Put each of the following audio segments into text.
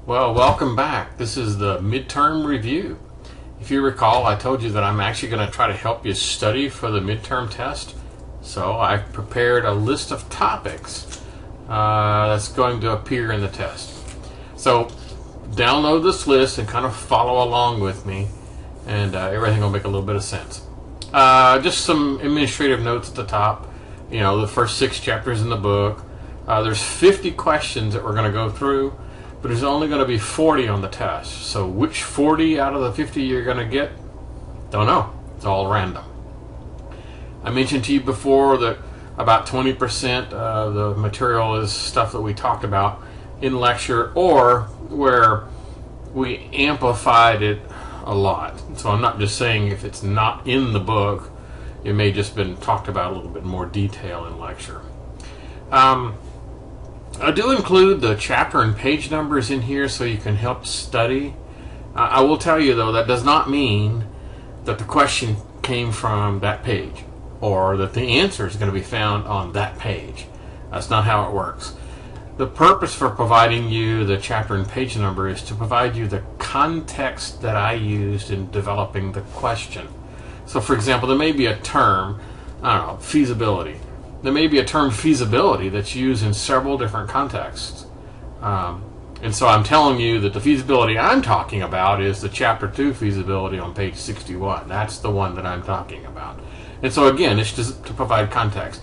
Well, welcome back. This is the midterm review. If you recall, I told you that I'm actually going to try to help you study for the midterm test. So I've prepared a list of topics that's going to appear in the test. So download this list and kind of follow along with me, and everything will make a little bit of sense. Just some administrative notes at the top. You know, the first 6 chapters in the book. There's 50 questions that we're going to go through, but there's only going to be 40 on the test. So which 40 out of the 50 you're going to get, don't know. It's all random. I mentioned to you before that about 20% of the material is stuff that we talked about in lecture or where we amplified it a lot. So I'm not just saying if it's not in the book, it may just been talked about a little bit more detail in lecture. I do include the chapter and page numbers in here so you can help study. I will tell you though, that does not mean that the question came from that page or that the answer is going to be found on that page. That's not how it works. The purpose for providing you the chapter and page number is to provide you the context that I used in developing the question. So for example, there may be a term, I don't know, feasibility. There may be a term feasibility that's used in several different contexts. And so I'm telling you that the feasibility I'm talking about is the chapter 2 feasibility on page 61. That's the one that I'm talking about. And so again, it's just to provide context.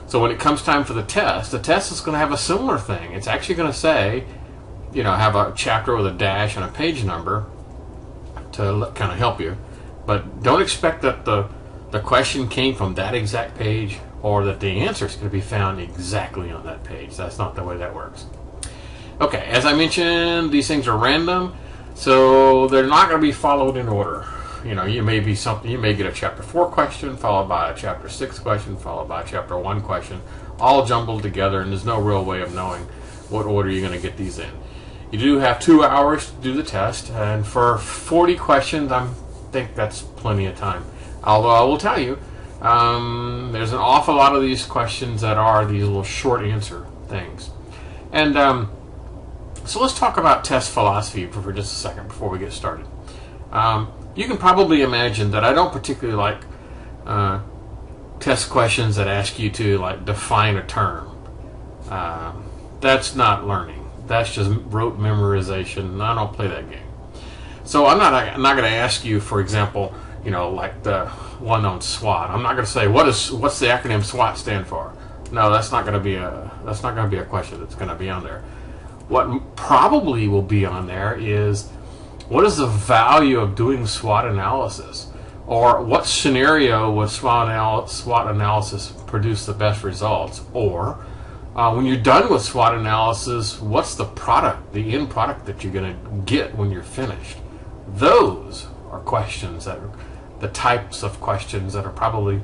So when it comes time for the test is going to have a similar thing. It's actually going to say, you know, have a chapter with a dash and a page number to kind of help you. But don't expect that the question came from that exact page or that the answer is going to be found exactly on that page. That's not the way that works. Okay, as I mentioned, these things are random, so they're not going to be followed in order. You know, you may get a chapter 4 question, followed by a chapter 6 question, followed by a chapter 1 question, all jumbled together, and there's no real way of knowing what order you're going to get these in. You do have 2 hours to do the test, and for 40 questions, I think that's plenty of time. Although I will tell you, there's an awful lot of these questions that are these little short answer things. And so let's talk about test philosophy for just a second before we get started. You can probably imagine that I don't particularly like test questions that ask you to like define a term. That's not learning. That's just rote memorization. I don't play that game. So I'm not going to ask you, for example, you know, like the one on SWOT. I'm not going to say what's the acronym SWOT stand for. No, that's not going to be a question that's going to be on there. What probably will be on there is what is the value of doing SWOT analysis, or what scenario would SWOT analysis produce the best results, or when you're done with SWOT analysis, what's the product, the end product that you're going to get when you're finished? Those are questions that are the types of questions that are probably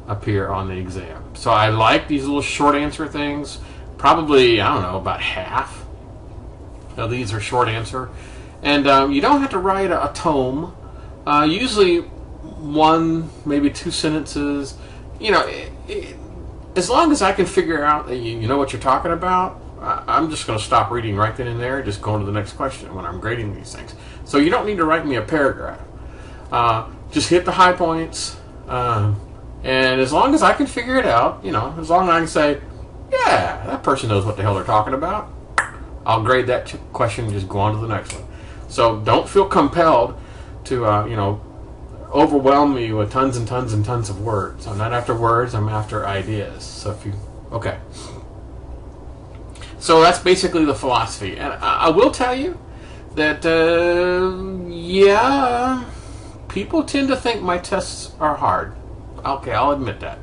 appear on the exam. So I like these little short answer things. Probably, I don't know, about half of these are short answer. And you don't have to write a tome. Usually 1, maybe 2 sentences. You know, as long as I can figure out that you know what you're talking about, I'm just going to stop reading right then and there, just go on to the next question when I'm grading these things. So you don't need to write me a paragraph. Just hit the high points, and as long as I can figure it out, you know, as long as I can say, yeah, that person knows what the hell they're talking about, I'll grade that question and just go on to the next one. So don't feel compelled to, you know, overwhelm me with tons and tons and tons of words. I'm not after words, I'm after ideas. So if you, okay. So that's basically the philosophy. And I will tell you that, yeah, people tend to think my tests are hard. Okay, I'll admit that.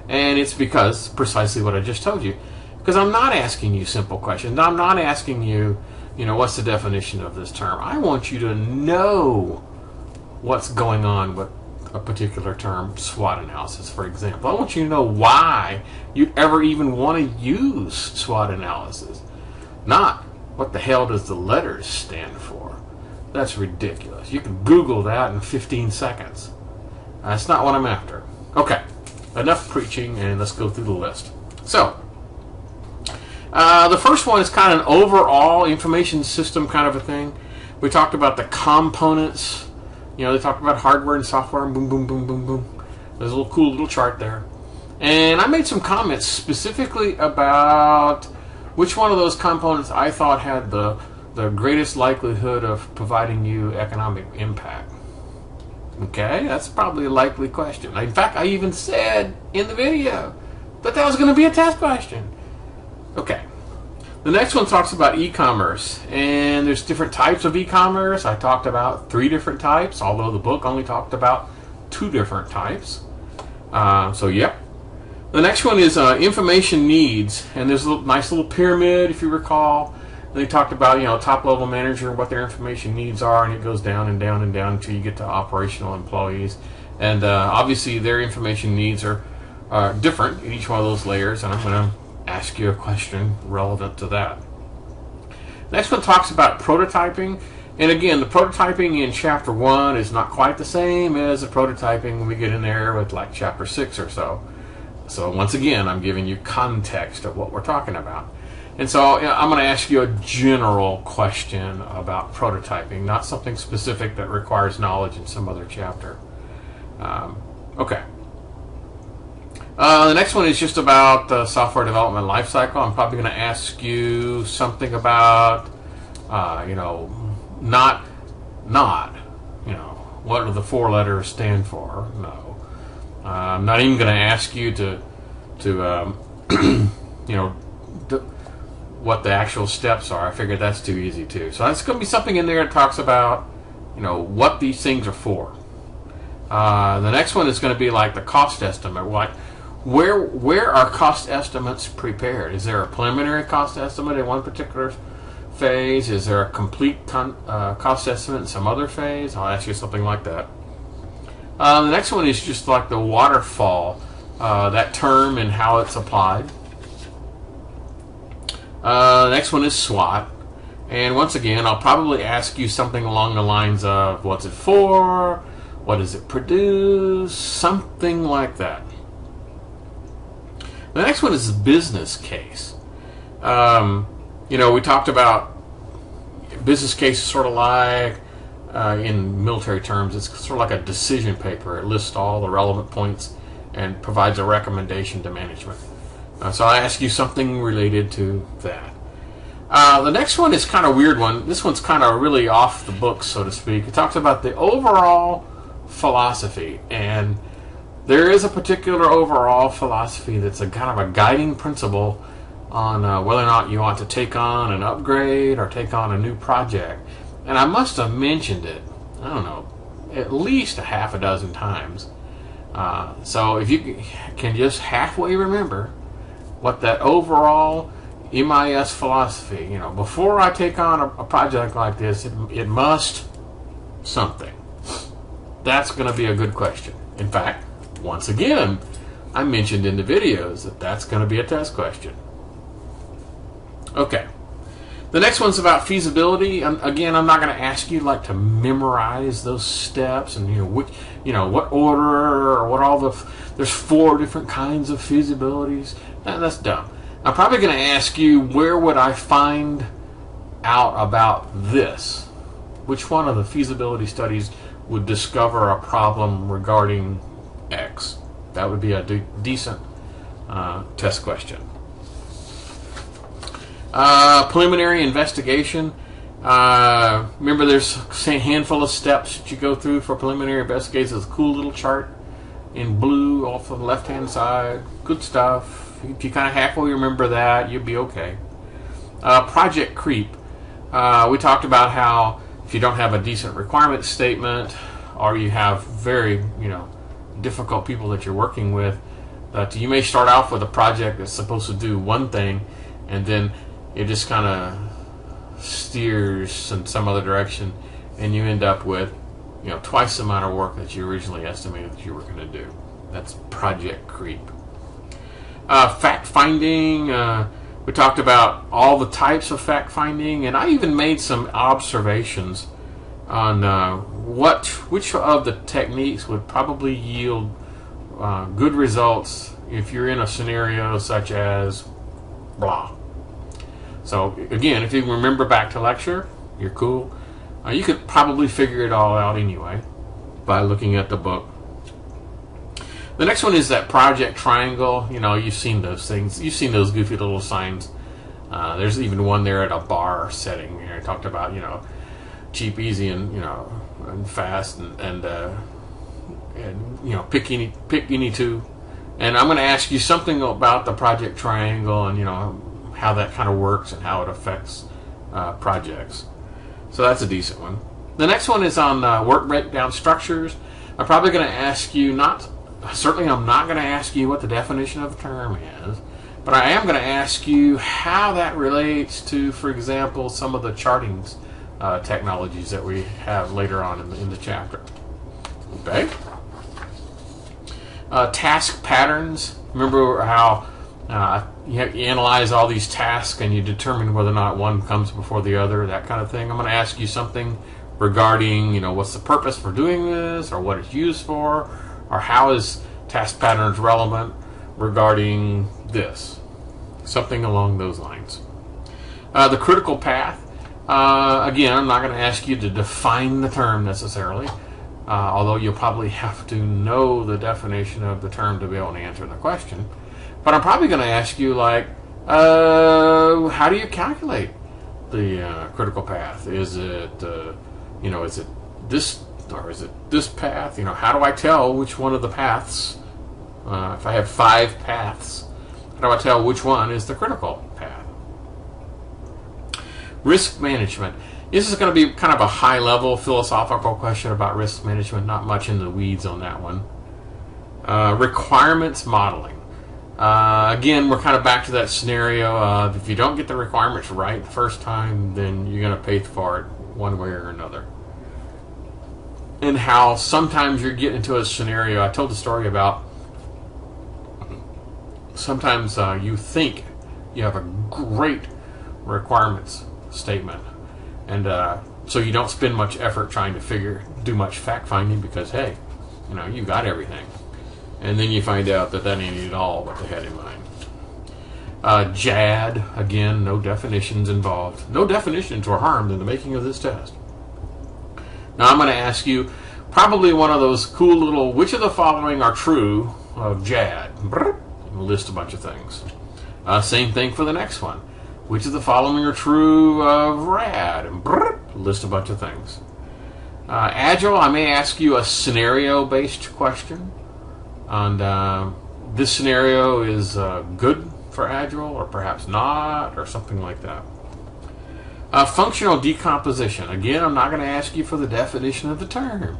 And it's because, precisely what I just told you, because I'm not asking you simple questions. I'm not asking you, you know, what's the definition of this term? I want you to know what's going on with a particular term, SWOT analysis, for example. I want you to know why you ever even want to use SWOT analysis. Not, what the hell does the letters stand for? That's ridiculous. You can Google that in 15 seconds. That's not what I'm after. Okay, enough preaching, and let's go through the list. So, The first one is kind of an overall information system kind of a thing. We talked about the components. You know, they talked about hardware and software, and boom, boom, boom, boom, boom. There's a little cool little chart there. And I made some comments specifically about which one of those components I thought had the greatest likelihood of providing you economic impact. Okay, that's probably a likely question. In fact, I even said in the video that was going to be a test question. Okay. The next one talks about e-commerce, and there's different types of e-commerce. I talked about 3 different types, although the book only talked about 2 different types. So, yep. The next one is information needs, and there's a nice little pyramid, if you recall. And they talked about, you know, top-level manager, what their information needs are, and it goes down and down and down until you get to operational employees. And obviously, their information needs are different in each one of those layers, and I'm going to ask you a question relevant to that. Next one talks about prototyping, and again, the prototyping in chapter 1 is not quite the same as the prototyping when we get in there with like chapter 6 or so. So once again, I'm giving you context of what we're talking about. And so I'm going to ask you a general question about prototyping, not something specific that requires knowledge in some other chapter. Okay. The next one is just about the software development lifecycle. I'm probably going to ask you something about, you know, not, you know, what do the 4 letters stand for? No. I'm not even going to ask you to you know, what the actual steps are. I figured that's too easy too. So that's going to be something in there that talks about, you know, what these things are for. The next one is going to be like the cost estimate. Where are cost estimates prepared? Is there a preliminary cost estimate in one particular phase? Is there a complete cost estimate in some other phase? I'll ask you something like that. The next one is just like the waterfall, that term and how it's applied. The next one is SWOT. And once again, I'll probably ask you something along the lines of what's it for? What does it produce? Something like that. The next one is the business case. You know, we talked about business case is sort of like, in military terms, it's sort of like a decision paper. It lists all the relevant points and provides a recommendation to management. So I ask you something related to that. The next one is kind of a weird one. This one's kind of really off the books, so to speak. It talks about the overall philosophy, and there is a particular overall philosophy that's a kind of a guiding principle on whether or not you want to take on an upgrade or take on a new project. And I must have mentioned it, I don't know, at least a half a dozen times. So if you can just halfway remember what that overall MIS philosophy, you know, before I take on a project like this, it must something. That's going to be a good question. In fact, once again, I mentioned in the videos that that's going to be a test question. Okay. The next one's about feasibility. Again, I'm not going to ask you like to memorize those steps and what order or what all the. There's 4 different kinds of feasibilities. That's dumb. I'm probably going to ask you, where would I find out about this? Which one of the feasibility studies would discover a problem regarding X? That would be a decent test question. Preliminary investigation. Remember, there's a handful of steps that you go through for preliminary investigation. It's a cool little chart in blue off of the left-hand side. Good stuff. If you kind of halfway remember that, you'll be okay. Project creep. We talked about how if you don't have a decent requirement statement, or you have very, difficult people that you're working with, that you may start off with a project that's supposed to do one thing, and then it just kind of steers in some other direction, and you end up with, twice the amount of work that you originally estimated that you were going to do. That's project creep. Fact finding. We talked about all the types of fact finding, and I even made some observations on which of the techniques would probably yield good results if you're in a scenario such as blah. So again, if you remember back to lecture, you're cool. You could probably figure it all out anyway by looking at the book. The next one is that project triangle. You know, you've seen those things. You've seen those goofy little signs. There's even one there at a bar setting. I talked about, you know, cheap, easy, and, you know, and fast, and you know, pick any two. And I'm going to ask you something about the project triangle, and, you know, how that kind of works and how it affects projects. So that's a decent one. The next one is on work breakdown structures. I'm probably going to ask you certainly I'm not going to ask you what the definition of a term is, but I am going to ask you how that relates to, for example, some of the charting technologies that we have later on in the chapter. Okay. Task patterns. Remember how you analyze all these tasks and you determine whether or not one comes before the other, that kind of thing. I'm going to ask you something regarding, you know, what's the purpose for doing this, or what it's used for, or how is task patterns relevant regarding this. Something along those lines. The critical path. Again, I'm not going to ask you to define the term necessarily, although you'll probably have to know the definition of the term to be able to answer the question. But I'm probably going to ask you, like, how do you calculate the critical path? Is it, you know, is it this, or is it this path? You know, how do I tell which one of the paths, if I have 5 paths, how do I tell which one is the critical path? Risk management. This is going to be kind of a high-level philosophical question about risk management, not much in the weeds on that one. Requirements modeling. Again, we're kind of back to that scenario of if you don't get the requirements right the first time, then you're going to pay for it one way or another. And how sometimes you're getting into a scenario, I told the story about sometimes you think you have a great requirements statement, and so you don't spend much effort trying to do much fact finding because, hey, you know, you got everything. And then you find out that ain't at all what they had in mind. JAD, again, no definitions involved. No definitions were harmed in the making of this test. Now I'm going to ask you probably one of those cool little, which of the following are true of JAD? List a bunch of things. Same thing for the next one. Which of the following are true of RAD? List a bunch of things. Agile, I may ask you a scenario-based question. And this scenario is good for Agile, or perhaps not, or something like that. Functional decomposition. Again, I'm not going to ask you for the definition of the term.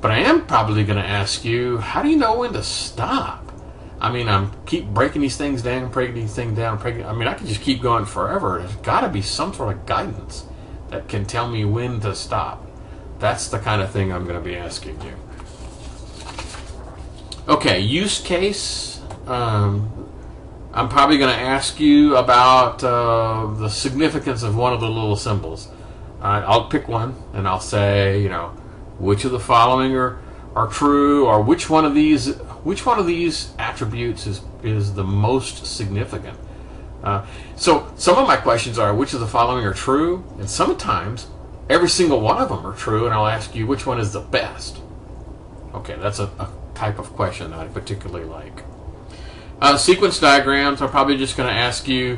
But I am probably going to ask you, how do you know when to stop? I mean, I'm keep breaking these things down, breaking these things down, I mean, I could just keep going forever. There's got to be some sort of guidance that can tell me when to stop. That's the kind of thing I'm going to be asking you. Okay, use case. I'm probably going to ask you about the significance of one of the little symbols. I'll pick one and I'll say, you know, which of the following are true, or which one of these attributes is the most significant. So some of my questions are, which of the following are true, and sometimes every single one of them are true, and I'll ask you which one is the best. Okay, that's a type of question that I particularly like. Sequence diagrams, I'm probably just going to ask you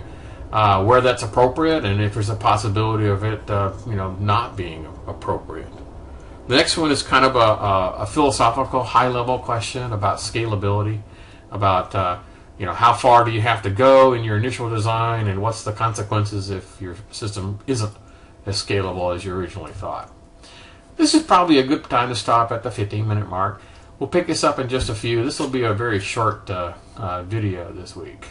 where that's appropriate and if there's a possibility of it you know, not being appropriate. The next one is kind of a philosophical, high-level question about scalability, about you know, how far do you have to go in your initial design, and what's the consequences if your system isn't as scalable as you originally thought. This is probably a good time to stop at the 15-minute mark. We'll pick this up in just a few. This will be a very short video this week.